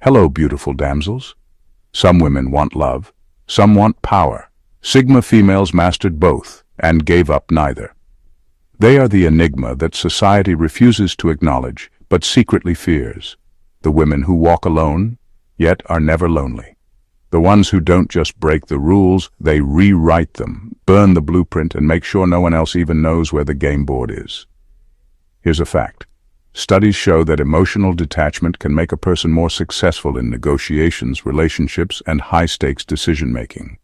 Hello, beautiful damsels. Some women want love, some want power. Sigma females mastered both and gave up neither. They are the enigma that society refuses to acknowledge but secretly fears. The women who walk alone, yet are never lonely. The ones who don't just break the rules, they rewrite them, burn the blueprint, and make sure no one else even knows where the game board is. Here's a fact. Studies show that emotional detachment can make a person more successful in negotiations, relationships, and high-stakes decision-making.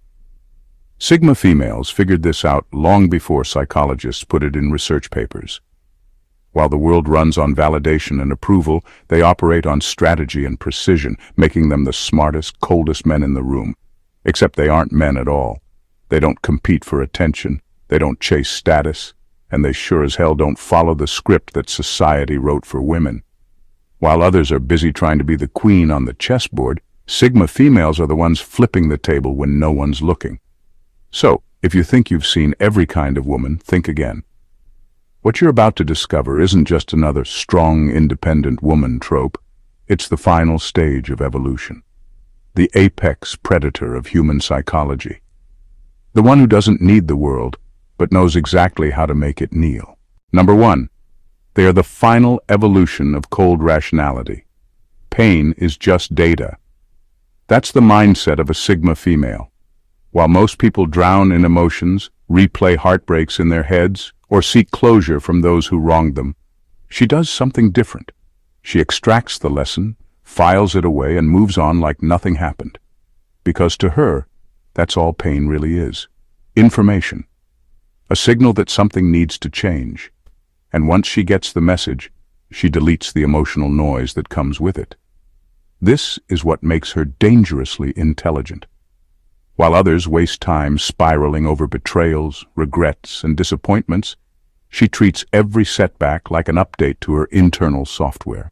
Sigma females figured this out long before psychologists put it in research papers. While the world runs on validation and approval, they operate on strategy and precision, making them the smartest, coldest men in the room. Except they aren't men at all. They don't compete for attention, they don't chase status, and they sure as hell don't follow the script that society wrote for women. While others are busy trying to be the queen on the chessboard, Sigma females are the ones flipping the table when no one's looking. So, if you think you've seen every kind of woman, think again. What you're about to discover isn't just another strong, independent woman trope. It's the final stage of evolution. The apex predator of human psychology. The one who doesn't need the world, but knows exactly how to make it kneel. Number 1. They are the final evolution of cold rationality. Pain is just data. That's the mindset of a Sigma female. While most people drown in emotions, replay heartbreaks in their heads, or seek closure from those who wronged them, she does something different. She extracts the lesson, files it away, and moves on like nothing happened. Because to her, that's all pain really is. Information. A signal that something needs to change. And once she gets the message, she deletes the emotional noise that comes with it. This is what makes her dangerously intelligent. While others waste time spiraling over betrayals, regrets, and disappointments, she treats every setback like an update to her internal software.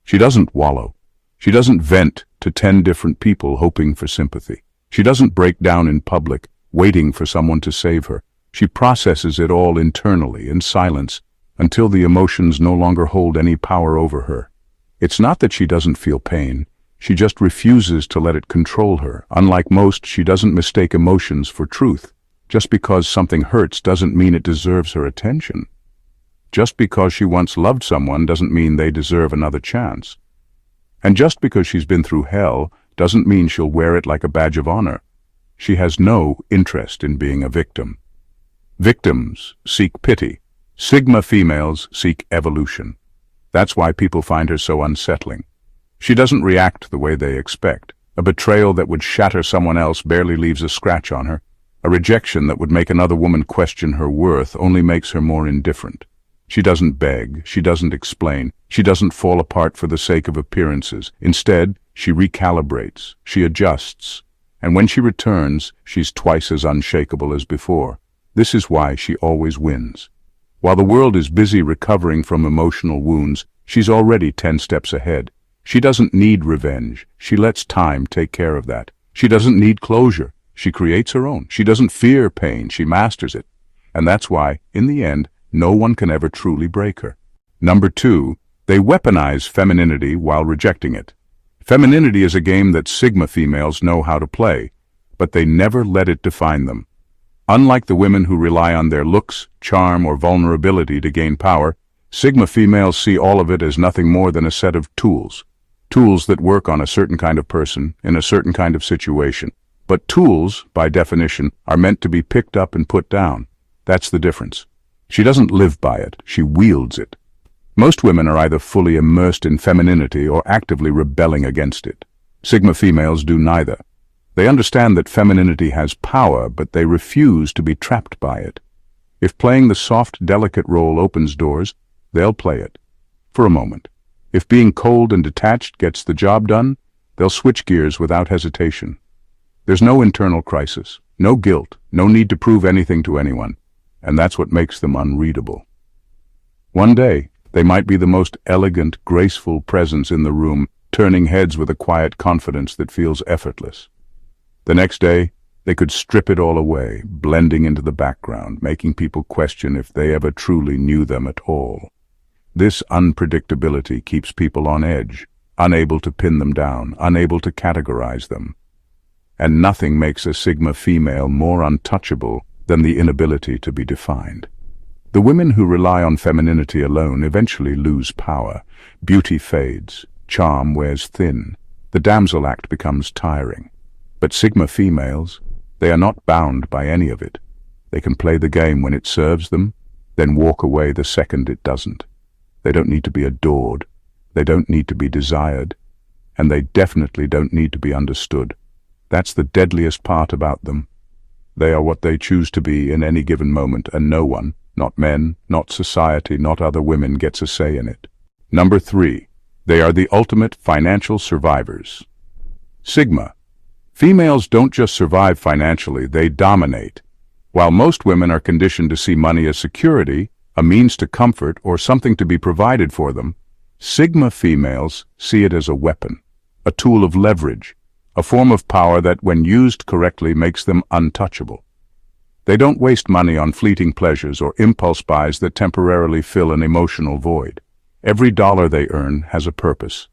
She doesn't wallow. She doesn't vent to 10 different people hoping for sympathy. She doesn't break down in public, waiting for someone to save her. She processes it all internally, in silence, until the emotions no longer hold any power over her. It's not that she doesn't feel pain. She just refuses to let it control her. Unlike most, she doesn't mistake emotions for truth. Just because something hurts doesn't mean it deserves her attention. Just because she once loved someone doesn't mean they deserve another chance. And just because she's been through hell doesn't mean she'll wear it like a badge of honor. She has no interest in being a victim. Victims seek pity. Sigma females seek evolution. That's why people find her so unsettling. She doesn't react the way they expect. A betrayal that would shatter someone else barely leaves a scratch on her. A rejection that would make another woman question her worth only makes her more indifferent. She doesn't beg, she doesn't explain, she doesn't fall apart for the sake of appearances. Instead, she recalibrates, she adjusts, and when she returns, she's twice as unshakable as before. This is why she always wins. While the world is busy recovering from emotional wounds, she's already 10 steps ahead. She doesn't need revenge. She lets time take care of that. She doesn't need closure. She creates her own. She doesn't fear pain. She masters it. And that's why, in the end, no one can ever truly break her. Number 2, they weaponize femininity while rejecting it. Femininity is a game that Sigma females know how to play, but they never let it define them. Unlike the women who rely on their looks, charm, or vulnerability to gain power, Sigma females see all of it as nothing more than a set of tools. Tools that work on a certain kind of person, in a certain kind of situation. But tools, by definition, are meant to be picked up and put down. That's the difference. She doesn't live by it, she wields it. Most women are either fully immersed in femininity or actively rebelling against it. Sigma females do neither. They understand that femininity has power, but they refuse to be trapped by it. If playing the soft, delicate role opens doors, they'll play it. For a moment. If being cold and detached gets the job done, they'll switch gears without hesitation. There's no internal crisis, no guilt, no need to prove anything to anyone, and that's what makes them unreadable. One day, they might be the most elegant, graceful presence in the room, turning heads with a quiet confidence that feels effortless. The next day, they could strip it all away, blending into the background, making people question if they ever truly knew them at all. This unpredictability keeps people on edge. unable to pin them down, unable to categorize them. And nothing makes a Sigma female more untouchable than the inability to be defined. The women who rely on femininity alone eventually lose power. Beauty fades, charm wears thin, the damsel act becomes tiring. But Sigma females, they are not bound by any of it. They can play the game when it serves them, then walk away the second it doesn't. They don't need to be adored, they don't need to be desired, and they definitely don't need to be understood. That's the deadliest part about them. They are what they choose to be in any given moment, and no one, not men, not society, not other women, gets a say in it. Number 3. They are the ultimate financial survivors. Sigma. Females don't just survive financially, they dominate. While most women are conditioned to see money as security, a means to comfort, or something to be provided for them, Sigma females see it as a weapon, a tool of leverage, a form of power that, when used correctly, makes them untouchable. They don't waste money on fleeting pleasures or impulse buys that temporarily fill an emotional void. Every dollar they earn has a purpose.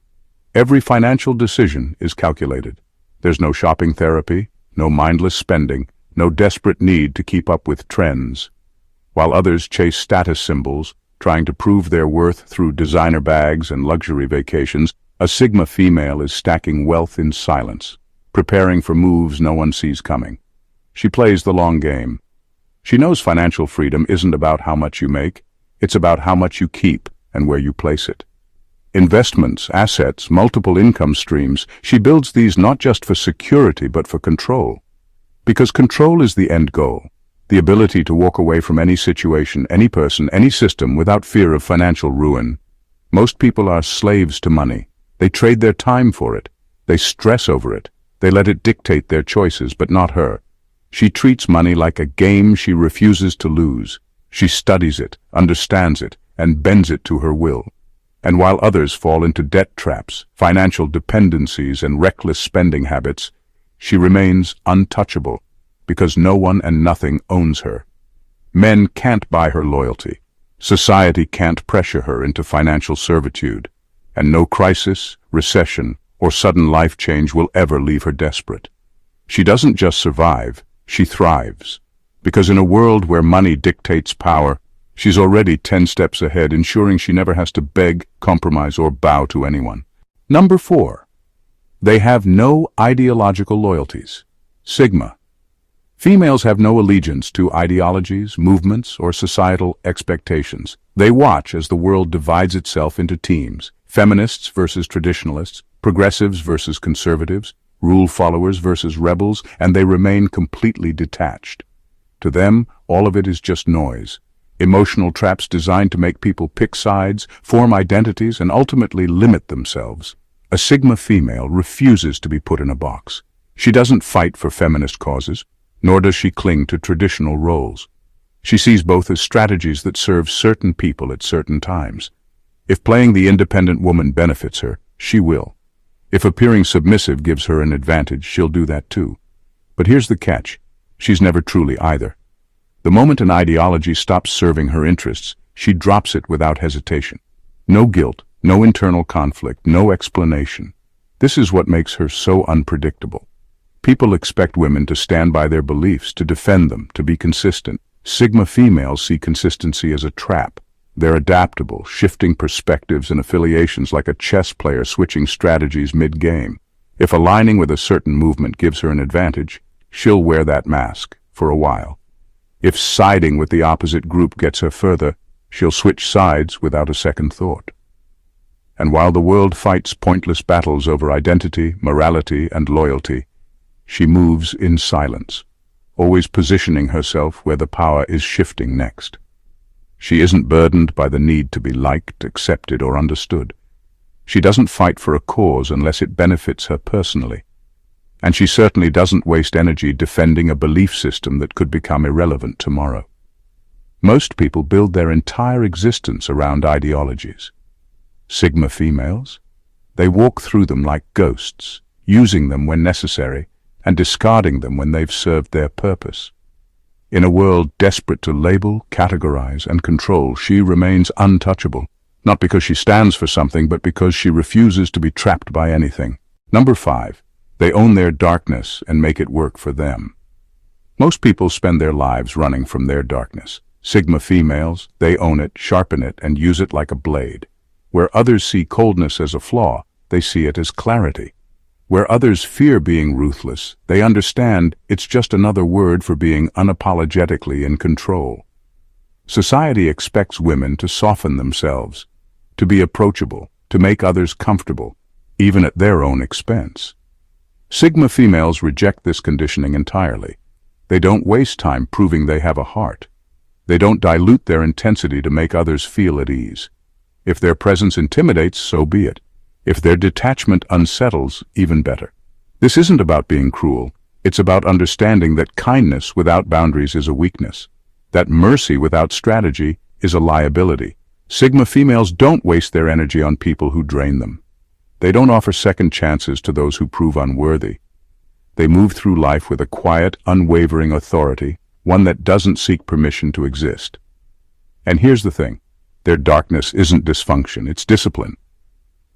Every financial decision is calculated. There's no shopping therapy, no mindless spending, no desperate need to keep up with trends. While others chase status symbols, trying to prove their worth through designer bags and luxury vacations, a Sigma female is stacking wealth in silence, preparing for moves no one sees coming. She plays the long game. She knows financial freedom isn't about how much you make, it's about how much you keep and where you place it. Investments, assets, multiple income streams, she builds these not just for security but for control. Because control is the end goal, the ability to walk away from any situation, any person, any system without fear of financial ruin. Most people are slaves to money. They trade their time for it. They stress over it. They let it dictate their choices, but not her. She treats money like a game she refuses to lose. She studies it, understands it, and bends it to her will. And while others fall into debt traps, financial dependencies, and reckless spending habits, she remains untouchable, because no one and nothing owns her. Men can't buy her loyalty. Society can't pressure her into financial servitude. And no crisis, recession, or sudden life change will ever leave her desperate. She doesn't just survive, she thrives. Because in a world where money dictates power, she's already 10 steps ahead, ensuring she never has to beg, compromise, or bow to anyone. Number 4. They have no ideological loyalties. Sigma. Females have no allegiance to ideologies, movements, or societal expectations. They watch as the world divides itself into teams: feminists versus traditionalists, progressives versus conservatives, rule followers versus rebels, and they remain completely detached. To them, all of it is just noise. Emotional traps designed to make people pick sides, form identities, and ultimately limit themselves. A Sigma female refuses to be put in a box. She doesn't fight for feminist causes, nor does she cling to traditional roles. She sees both as strategies that serve certain people at certain times. If playing the independent woman benefits her, she will. If appearing submissive gives her an advantage, she'll do that too. But here's the catch: she's never truly either. The moment an ideology stops serving her interests, she drops it without hesitation. No guilt, no internal conflict, no explanation. This is what makes her so unpredictable. People expect women to stand by their beliefs, to defend them, to be consistent. Sigma females see consistency as a trap. They're adaptable, shifting perspectives and affiliations like a chess player switching strategies mid-game. If aligning with a certain movement gives her an advantage, she'll wear that mask for a while. If siding with the opposite group gets her further, she'll switch sides without a second thought. And while the world fights pointless battles over identity, morality, and loyalty, she moves in silence, always positioning herself where the power is shifting next. She isn't burdened by the need to be liked, accepted, or understood. She doesn't fight for a cause unless it benefits her personally. And she certainly doesn't waste energy defending a belief system that could become irrelevant tomorrow. Most people build their entire existence around ideologies. Sigma females? They walk through them like ghosts, using them when necessary and discarding them when they've served their purpose. In a world desperate to label, categorize, and control, she remains untouchable, Not because she stands for something, but because she refuses to be trapped by anything. Number 5. They own their darkness and make it work for them. Most people spend their lives running from their darkness. Sigma females, they own it, sharpen it, and use it like a blade. Where others see coldness as a flaw, they see it as clarity. Where others fear being ruthless, they understand it's just another word for being unapologetically in control. Society expects women to soften themselves, to be approachable, to make others comfortable, even at their own expense. Sigma females reject this conditioning entirely. They don't waste time proving they have a heart. They don't dilute their intensity to make others feel at ease. If their presence intimidates, so be it. If their detachment unsettles, even better. This isn't about being cruel. It's about understanding that kindness without boundaries is a weakness. That mercy without strategy is a liability. Sigma females don't waste their energy on people who drain them. They don't offer second chances to those who prove unworthy. They move through life with a quiet, unwavering authority, one that doesn't seek permission to exist. And here's the thing. Their darkness isn't dysfunction, it's discipline.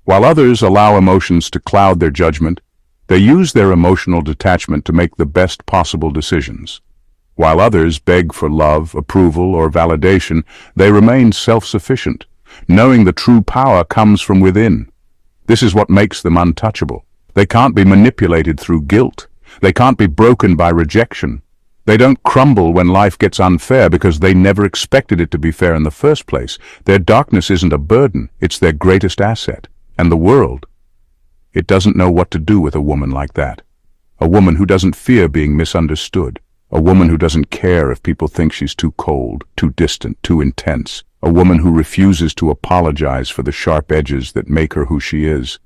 While others allow emotions to cloud their judgment, they use their emotional detachment to make the best possible decisions. While others beg for love, approval, or validation, they remain self-sufficient, knowing the true power comes from within. This is what makes them untouchable. They can't be manipulated through guilt. They can't be broken by rejection. They don't crumble when life gets unfair because they never expected it to be fair in the first place. Their darkness isn't a burden, it's their greatest asset. And the world, it doesn't know what to do with a woman like that. A woman who doesn't fear being misunderstood. A woman who doesn't care if people think she's too cold, too distant, too intense. A woman who refuses to apologize for the sharp edges that make her who she is.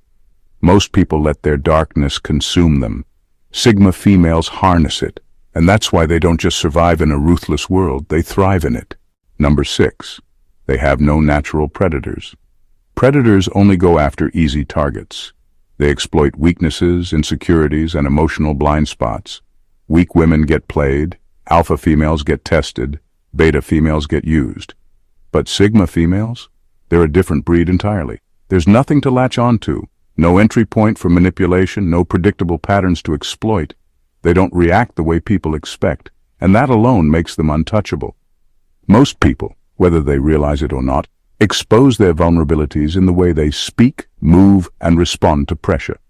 Most people let their darkness consume them. Sigma females harness it, and that's why they don't just survive in a ruthless world, they thrive in it. Number 6. They have no natural predators. Predators only go after easy targets. They exploit weaknesses, insecurities, and emotional blind spots. Weak women get played, alpha females get tested, beta females get used. But Sigma females? They're a different breed entirely. There's nothing to latch onto, no entry point for manipulation, no predictable patterns to exploit. They don't react the way people expect, and that alone makes them untouchable. Most people, whether they realize it or not, expose their vulnerabilities in the way they speak, move, and respond to pressure.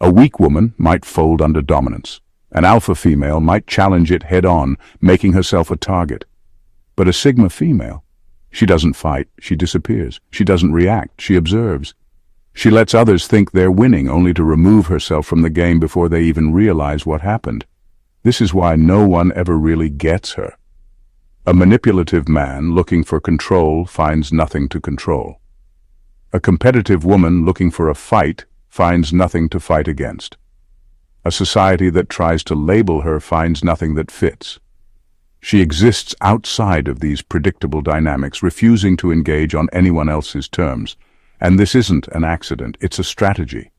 A weak woman might fold under dominance. An alpha female might challenge it head-on, making herself a target. But a Sigma female, she doesn't fight, she disappears. She doesn't react, she observes. She lets others think they're winning, only to remove herself from the game before they even realize what happened. This is why no one ever really gets her. A manipulative man looking for control finds nothing to control. A competitive woman looking for a fight finds nothing to fight against. A society that tries to label her finds nothing that fits. She exists outside of these predictable dynamics, refusing to engage on anyone else's terms. And this isn't an accident, it's a strategy.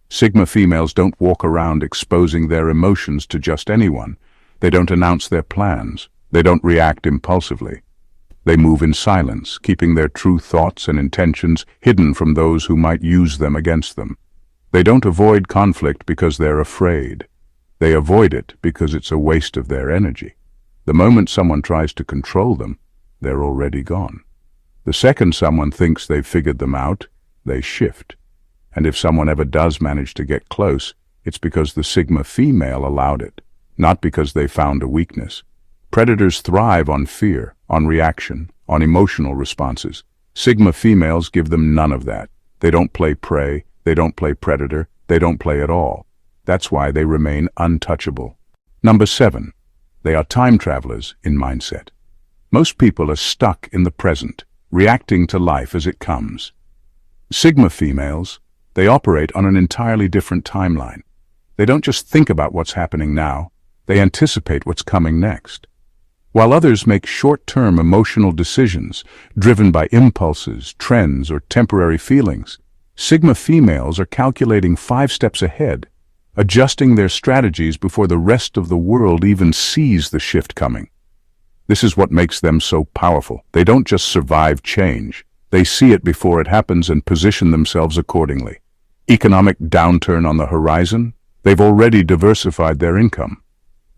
Sigma females don't walk around exposing their emotions to just anyone. They don't announce their plans. They don't react impulsively. They move in silence, keeping their true thoughts and intentions hidden from those who might use them against them. They don't avoid conflict because they're afraid. They avoid it because it's a waste of their energy. The moment someone tries to control them, they're already gone. The second someone thinks they've figured them out, they shift. And if someone ever does manage to get close, it's because the Sigma female allowed it, not because they found a weakness. Predators thrive on fear, on reaction, on emotional responses. Sigma females give them none of that. They don't play prey, they don't play predator, they don't play at all. That's why they remain untouchable. Number 7. They are time travelers in mindset. Most people are stuck in the present, reacting to life as it comes. Sigma females, they operate on an entirely different timeline. They don't just think about what's happening now, they anticipate what's coming next. While others make short-term emotional decisions driven by impulses, trends, or temporary feelings, Sigma females are calculating 5 steps ahead, adjusting their strategies before the rest of the world even sees the shift coming. This is what makes them so powerful. They don't just survive change, They see it before it happens and position themselves accordingly. Economic downturn on the horizon? They've already diversified their income.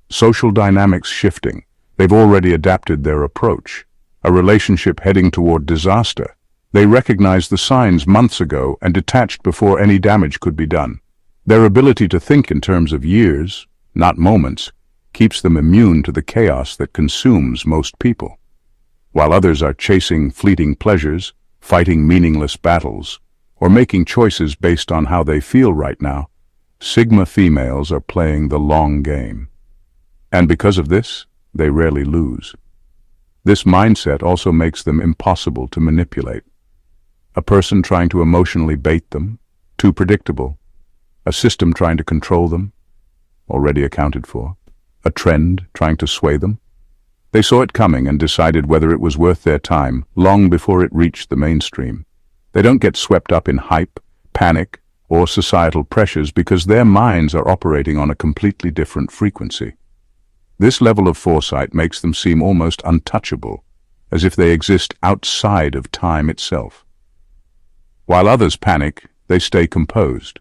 Social dynamics shifting? They've already adapted their approach. A relationship heading toward disaster? They recognized the signs months ago and detached before any damage could be done. Their ability to think in terms of years, not moments, keeps them immune to the chaos that consumes most people. While others are chasing fleeting pleasures, fighting meaningless battles, or making choices based on how they feel right now, Sigma females are playing the long game. And because of this, they rarely lose. This mindset also makes them impossible to manipulate. A person trying to emotionally bait them, too predictable. A system trying to control them, already accounted for. A trend trying to sway them. They saw it coming and decided whether it was worth their time long before it reached the mainstream. They don't get swept up in hype, panic, or societal pressures because their minds are operating on a completely different frequency. This level of foresight makes them seem almost untouchable, as if they exist outside of time itself. While others panic, they stay composed.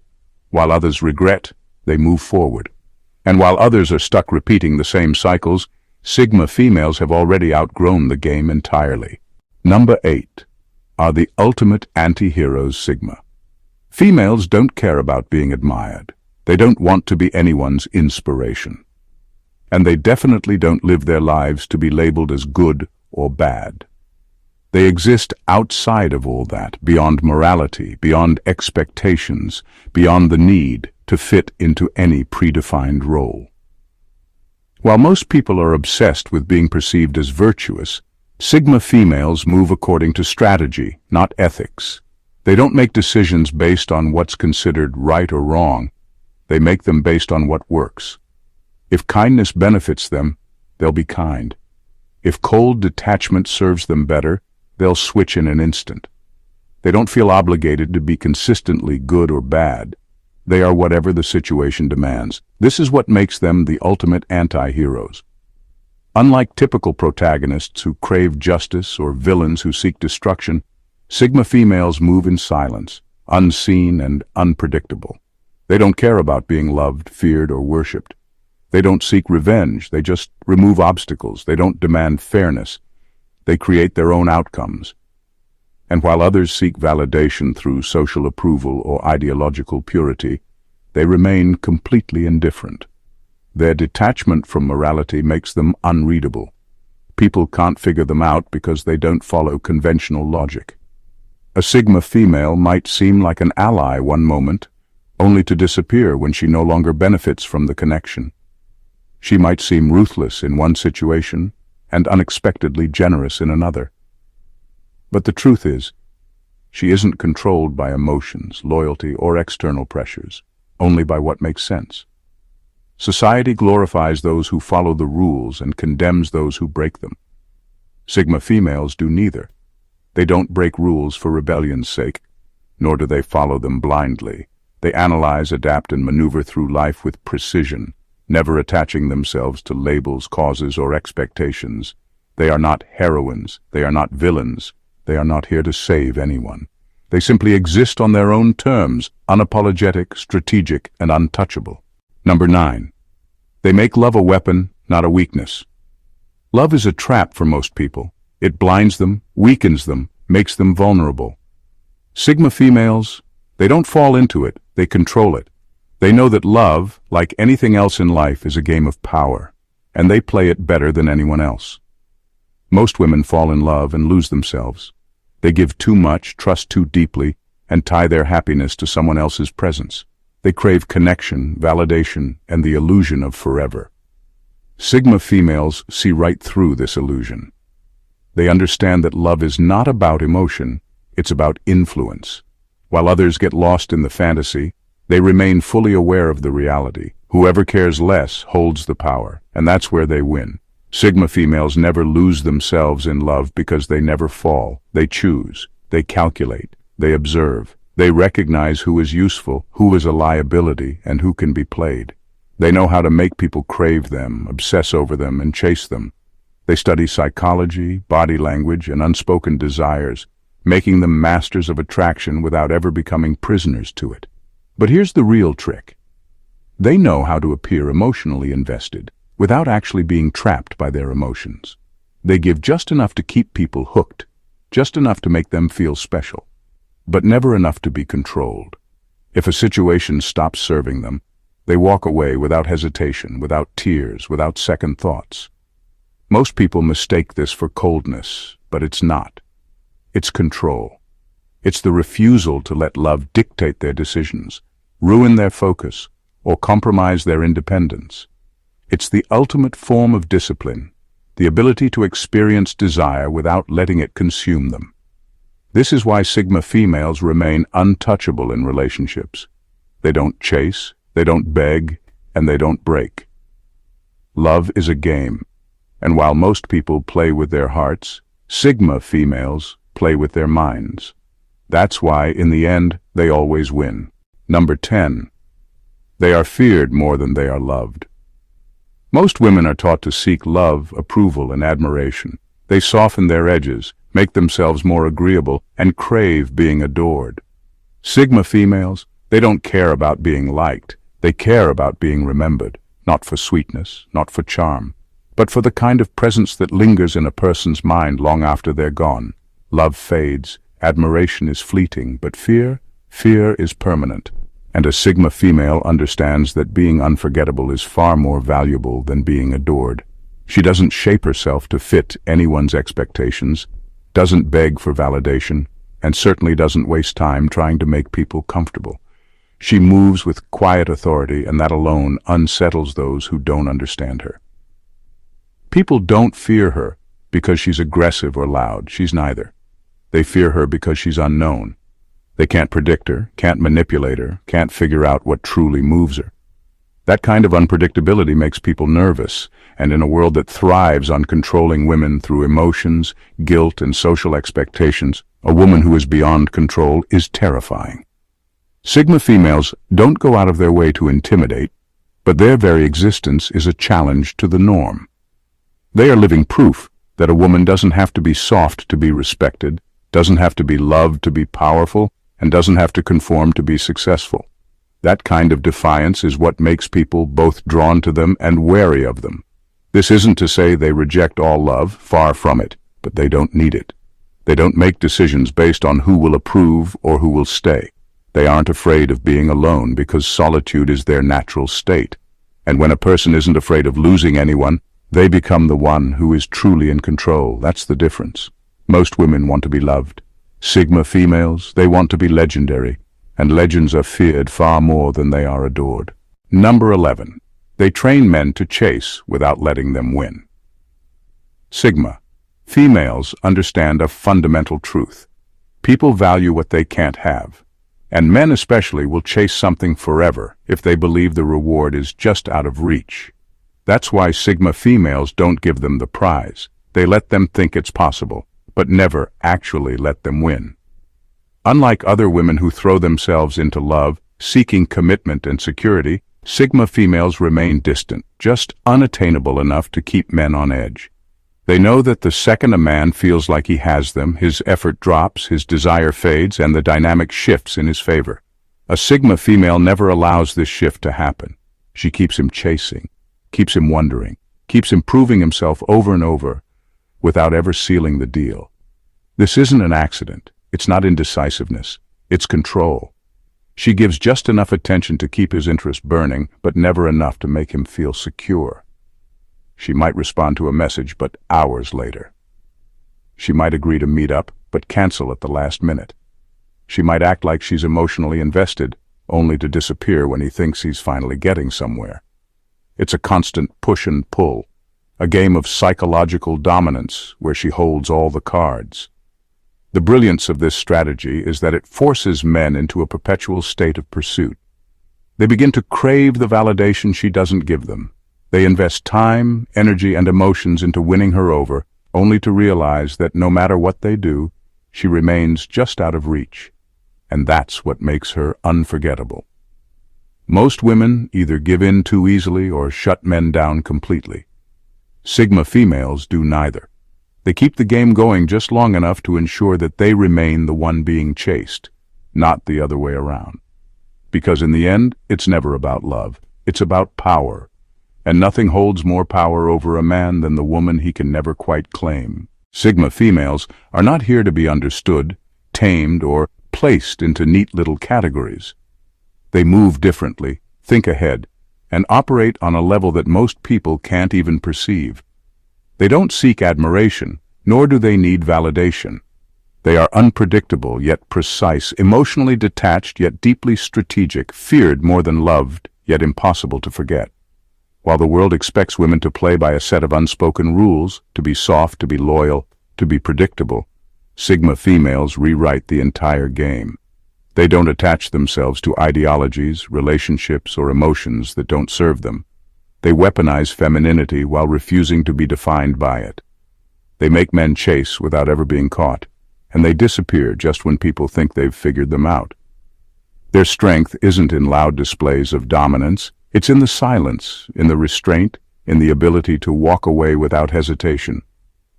While others regret, they move forward. And while others are stuck repeating the same cycles, Sigma females have already outgrown the game entirely. Number 8 are the ultimate anti-heroes Sigma. Females don't care about being admired. They don't want to be anyone's inspiration. And they definitely don't live their lives to be labeled as good or bad. They exist outside of all that, beyond morality, beyond expectations, beyond the need to fit into any predefined role. While most people are obsessed with being perceived as virtuous, Sigma females move according to strategy, not ethics. They don't make decisions based on what's considered right or wrong. They make them based on what works. If kindness benefits them, they'll be kind. If cold detachment serves them better, they'll switch in an instant. They don't feel obligated to be consistently good or bad. They are whatever the situation demands. This is what makes them the ultimate anti-heroes. Unlike typical protagonists who crave justice or villains who seek destruction, Sigma females move in silence, unseen and unpredictable. They don't care about being loved, feared, or worshipped. They don't seek revenge, they just remove obstacles. They don't demand fairness. They create their own outcomes. And while others seek validation through social approval or ideological purity, they remain completely indifferent. Their detachment from morality makes them unreadable. People can't figure them out because they don't follow conventional logic. A Sigma female might seem like an ally one moment, only to disappear when she no longer benefits from the connection. She might seem ruthless in one situation and unexpectedly generous in another. But the truth is, she isn't controlled by emotions, loyalty, or external pressures, only by what makes sense. Society glorifies those who follow the rules and condemns those who break them. Sigma females do neither. They don't break rules for rebellion's sake, nor do they follow them blindly. They analyze, adapt, and maneuver through life with precision, never attaching themselves to labels, causes, or expectations. They are not heroines. They are not villains. They are not here to save anyone. They simply exist on their own terms, unapologetic, strategic, and untouchable. Number 9. They make love a weapon, not a weakness. Love is a trap for most people. It blinds them, weakens them, makes them vulnerable. Sigma females, they don't fall into it, they control it. They know that love, like anything else in life, is a game of power, and they play it better than anyone else. Most women fall in love and lose themselves. They give too much, trust too deeply, and tie their happiness to someone else's presence. They crave connection, validation, and the illusion of forever. Sigma females see right through this illusion. They understand that love is not about emotion, it's about influence. While others get lost in the fantasy, they remain fully aware of the reality. Whoever cares less holds the power, and that's where they win. Sigma females never lose themselves in love because they never fall. They choose, they calculate, they observe. They recognize who is useful, who is a liability, and who can be played. They know how to make people crave them, obsess over them, and chase them. They study psychology, body language, and unspoken desires, making them masters of attraction without ever becoming prisoners to it. But here's the real trick. They know how to appear emotionally invested without actually being trapped by their emotions. They give just enough to keep people hooked, just enough to make them feel special, but never enough to be controlled. If a situation stops serving them, they walk away without hesitation, without tears, without second thoughts. Most people mistake this for coldness, but it's not. It's control. It's the refusal to let love dictate their decisions, ruin their focus, or compromise their independence. It's the ultimate form of discipline, the ability to experience desire without letting it consume them. This is why Sigma females remain untouchable in relationships. They don't chase, they don't beg, and they don't break. Love is a game, and while most people play with their hearts, Sigma females play with their minds. That's why, in the end, they always win. Number 10. They are feared more than they are loved. Most women are taught to seek love, approval, and admiration. They soften their edges, make themselves more agreeable, and crave being adored. Sigma females, they don't care about being liked. They care about being remembered, not for sweetness, not for charm, but for the kind of presence that lingers in a person's mind long after they're gone. Love fades, admiration is fleeting, but fear is permanent. And a Sigma female understands that being unforgettable is far more valuable than being adored. She doesn't shape herself to fit anyone's expectations, doesn't beg for validation, and certainly doesn't waste time trying to make people comfortable. She moves with quiet authority, and that alone unsettles those who don't understand her. People don't fear her because she's aggressive or loud. She's neither. They fear her because she's unknown. They can't predict her, can't manipulate her, can't figure out what truly moves her. That kind of unpredictability makes people nervous, and in a world that thrives on controlling women through emotions, guilt, and social expectations, a woman who is beyond control is terrifying. Sigma females don't go out of their way to intimidate, but their very existence is a challenge to the norm. They are living proof that a woman doesn't have to be soft to be respected, doesn't have to be loved to be powerful, and doesn't have to conform to be successful. That kind of defiance is what makes people both drawn to them and wary of them. This isn't to say they reject all love, far from it, but they don't need it. They don't make decisions based on who will approve or who will stay. They aren't afraid of being alone because solitude is their natural state. And when a person isn't afraid of losing anyone, they become the one who is truly in control. That's the difference. Most women want to be loved. Sigma females, they want to be legendary, and legends are feared far more than they are adored. Number 11. They train men to chase without letting them win. Sigma females understand a fundamental truth. People value what they can't have, and men especially will chase something forever if they believe the reward is just out of reach. That's why Sigma females don't give them the prize. They let them think it's possible, but never actually let them win. Unlike other women who throw themselves into love, seeking commitment and security, Sigma females remain distant, just unattainable enough to keep men on edge. They know that the second a man feels like he has them, his effort drops, his desire fades, and the dynamic shifts in his favor. A Sigma female never allows this shift to happen. She keeps him chasing, keeps him wondering, keeps him proving himself over and over, without ever sealing the deal. This isn't an accident. It's not indecisiveness. It's control. She gives just enough attention to keep his interest burning, but never enough to make him feel secure. She might respond to a message, but hours later. She might agree to meet up, but cancel at the last minute. She might act like she's emotionally invested, only to disappear when he thinks he's finally getting somewhere. It's a constant push and pull, a game of psychological dominance where she holds all the cards. The brilliance of this strategy is that it forces men into a perpetual state of pursuit. They begin to crave the validation she doesn't give them. They invest time, energy, and emotions into winning her over, only to realize that no matter what they do, she remains just out of reach. And that's what makes her unforgettable. Most women either give in too easily or shut men down completely. Sigma females do neither. They keep the game going just long enough to ensure that they remain the one being chased, not the other way around. Because in the end, it's never about love. It's about power. And nothing holds more power over a man than the woman he can never quite claim. Sigma females are not here to be understood, tamed, or placed into neat little categories. They move differently, think ahead, and operate on a level that most people can't even perceive. They don't seek admiration, nor do they need validation. They are unpredictable yet precise, emotionally detached yet deeply strategic, feared more than loved yet impossible to forget. While the world expects women to play by a set of unspoken rules, to be soft, to be loyal, to be predictable, Sigma females rewrite the entire game. They don't attach themselves to ideologies, relationships, or emotions that don't serve them. They weaponize femininity while refusing to be defined by it. They make men chase without ever being caught, and they disappear just when people think they've figured them out. Their strength isn't in loud displays of dominance. It's in the silence, in the restraint, in the ability to walk away without hesitation.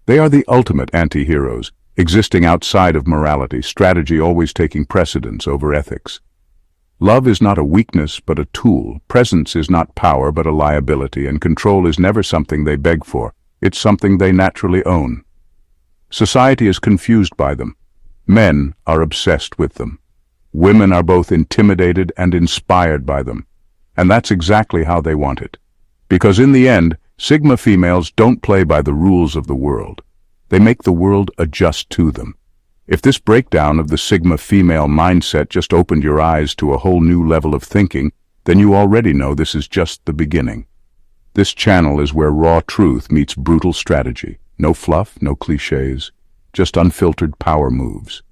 They are the ultimate anti-heroes, existing outside of morality, strategy always taking precedence over ethics. Love is not a weakness but a tool, presence is not power but a liability, and control is never something they beg for, it's something they naturally own. Society is confused by them. Men are obsessed with them. Women are both intimidated and inspired by them. And that's exactly how they want it. Because in the end, Sigma females don't play by the rules of the world. They make the world adjust to them. If this breakdown of the Sigma female mindset just opened your eyes to a whole new level of thinking, then you already know this is just the beginning. This channel is where raw truth meets brutal strategy. No fluff, no cliches, just unfiltered power moves.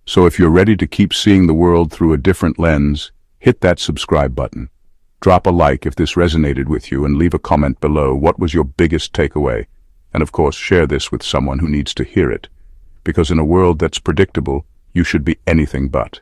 So if you're ready to keep seeing the world through a different lens, hit that subscribe button. Drop a like if this resonated with you and leave a comment below. What was your biggest takeaway? And of course, share this with someone who needs to hear it. Because in a world that's predictable, you should be anything but.